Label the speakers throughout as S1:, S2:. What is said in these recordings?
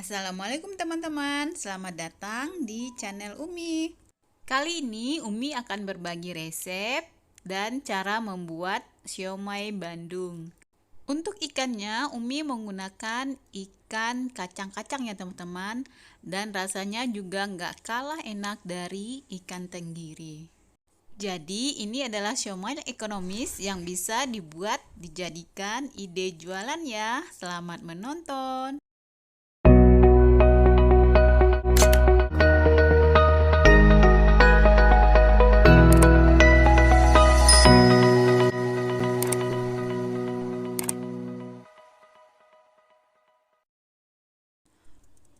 S1: Assalamualaikum teman-teman, selamat datang di channel Umi. Kali ini Umi akan berbagi resep dan cara membuat siomay Bandung. Untuk ikannya Umi menggunakan ikan kacang-kacang ya teman-teman, dan rasanya juga nggak kalah enak dari ikan tenggiri. Jadi ini adalah siomay ekonomis yang bisa dibuat dijadikan ide jualan ya. Selamat menonton.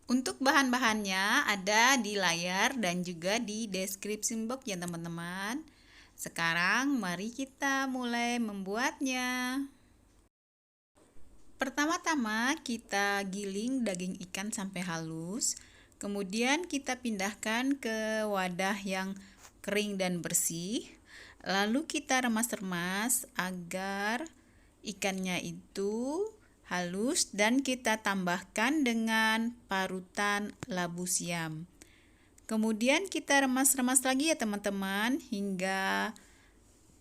S1: Untuk bahan-bahannya ada di layar dan juga di deskripsi box ya teman-teman. Sekarang mari kita mulai membuatnya. Pertama-tama kita giling daging ikan sampai halus. Kemudian kita pindahkan ke wadah yang kering dan bersih. Lalu kita remas-remas agar ikannya itu halus dan kita tambahkan dengan parutan labu siam. Kemudian kita remas-remas lagi ya teman-teman hingga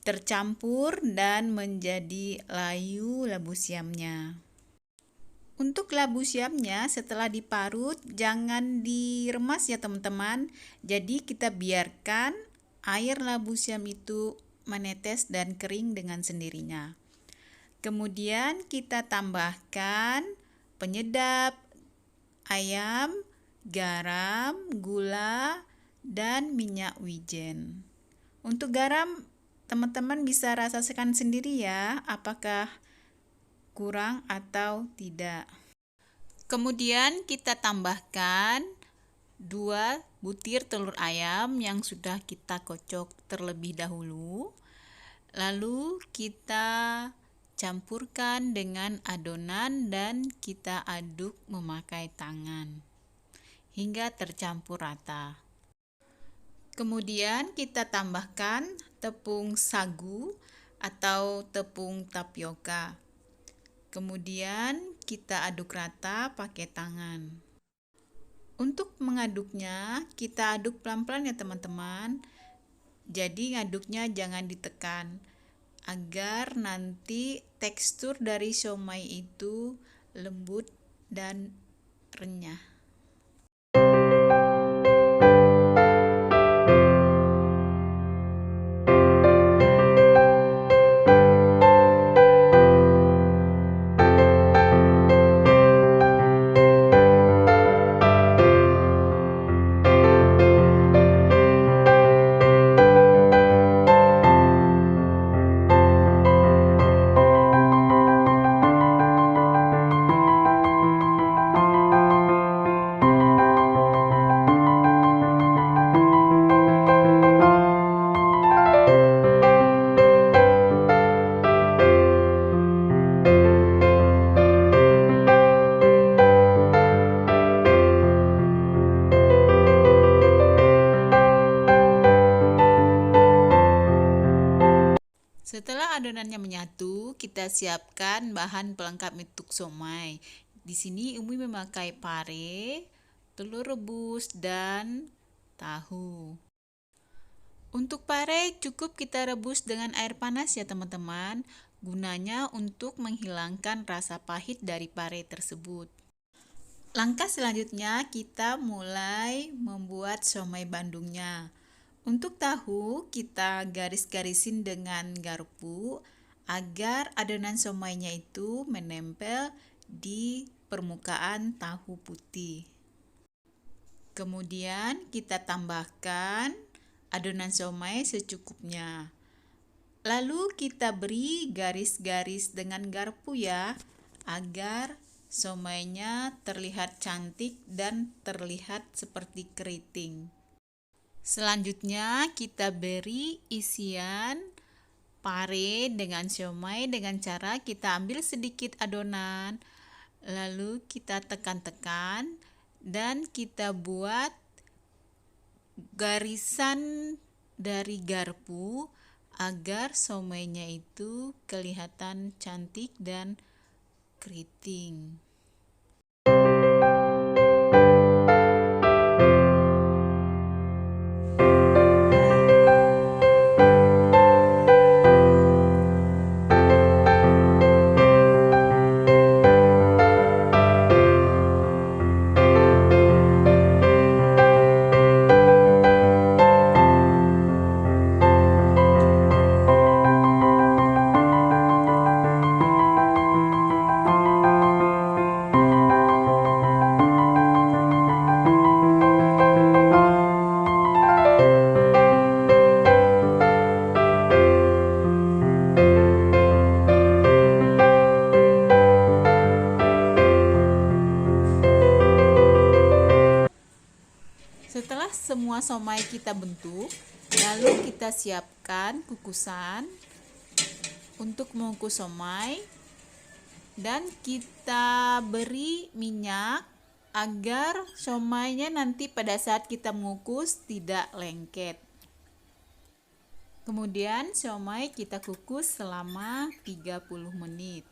S1: tercampur dan menjadi layu labu siamnya. Untuk labu siamnya setelah diparut jangan diremas ya teman-teman. Jadi kita biarkan air labu siam itu menetes dan kering dengan sendirinya. Kemudian kita tambahkan penyedap ayam, garam, gula, dan minyak wijen. Untuk garam, teman-teman bisa rasakan sendiri ya, apakah kurang atau tidak. Kemudian kita tambahkan 2 butir telur ayam yang sudah kita kocok terlebih dahulu. Lalu kita campurkan dengan adonan dan kita aduk memakai tangan hingga tercampur rata. Kemudian kita tambahkan tepung sagu atau tepung tapioka. Kemudian kita aduk rata pakai tangan. Untuk mengaduknya kita aduk pelan-pelan ya teman-teman. Jadi ngaduknya jangan ditekan, agar nanti tekstur dari siomay itu lembut dan renyah. Setelah adonannya menyatu, kita siapkan bahan pelengkap untuk siomay. Di sini Umi memakai pare, telur rebus, dan tahu. Untuk pare cukup kita rebus dengan air panas ya teman-teman, gunanya untuk menghilangkan rasa pahit dari pare tersebut. Langkah selanjutnya kita mulai membuat siomay Bandungnya. Untuk tahu kita garis-garisin dengan garpu agar adonan siomaynya itu menempel di permukaan tahu putih. Kemudian kita tambahkan adonan siomay secukupnya. Lalu kita beri garis-garis dengan garpu ya, agar siomaynya terlihat cantik dan terlihat seperti keriting. Selanjutnya kita beri isian pare dengan siomay dengan cara kita ambil sedikit adonan, lalu kita tekan-tekan dan kita buat garisan dari garpu agar siomaynya itu kelihatan cantik dan keriting. Setelah semua somai kita bentuk, lalu kita siapkan kukusan untuk mengukus somai dan kita beri minyak agar somainya nanti pada saat kita mengukus tidak lengket. Kemudian somai kita kukus selama 30 menit.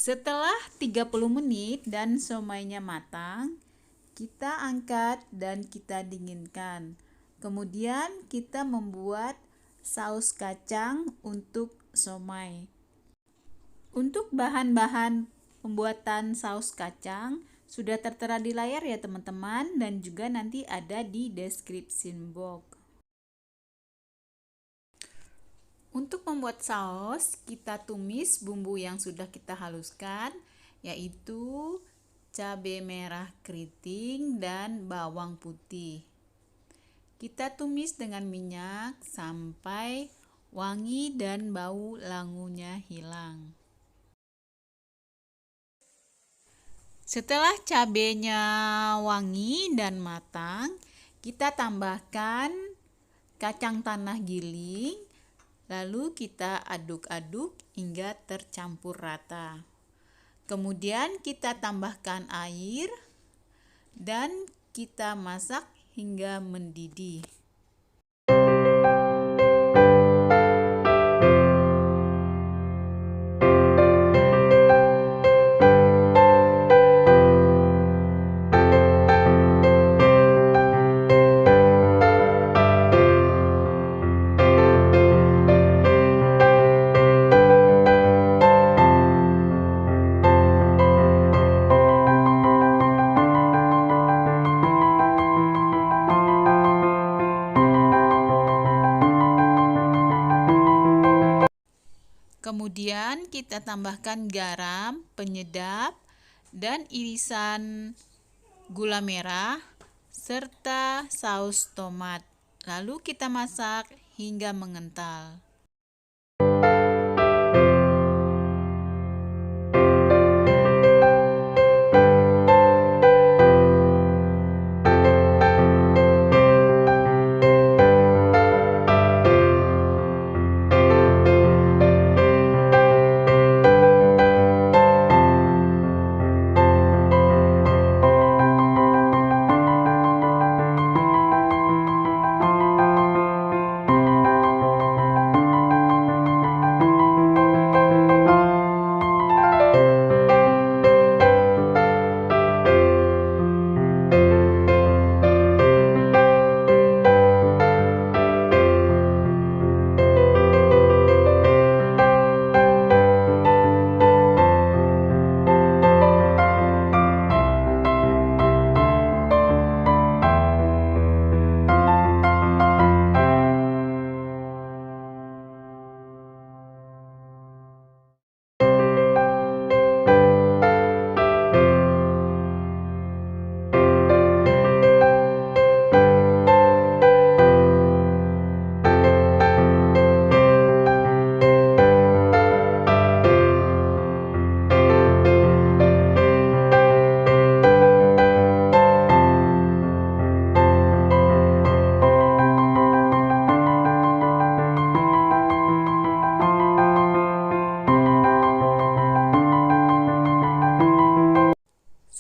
S1: Setelah 30 menit dan somainya matang, kita angkat dan kita dinginkan. Kemudian kita membuat saus kacang untuk somai. Untuk bahan-bahan pembuatan saus kacang sudah tertera di layar ya teman-teman, dan juga nanti ada di description box. Untuk membuat saus, kita tumis bumbu yang sudah kita haluskan, yaitu cabai merah keriting dan bawang putih. Kita tumis dengan minyak sampai wangi dan bau langunya hilang. Setelah cabenya wangi dan matang, kita tambahkan kacang tanah giling. Lalu kita aduk-aduk hingga tercampur rata. Kemudian kita tambahkan air dan kita masak hingga mendidih. Kemudian kita tambahkan garam, penyedap, dan irisan gula merah, serta saus tomat. Lalu kita masak hingga mengental.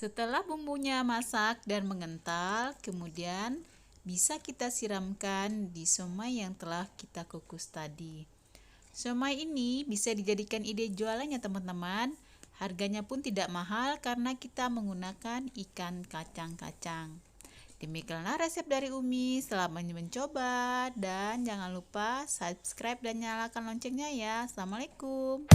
S1: Setelah bumbunya masak dan mengental, kemudian bisa kita siramkan di somai yang telah kita kukus tadi. Somai ini bisa dijadikan ide jualannya teman-teman. Harganya pun tidak mahal karena kita menggunakan ikan kacang-kacang. Demikianlah resep dari Umi. Selamat mencoba dan jangan lupa subscribe dan nyalakan loncengnya ya. Assalamualaikum.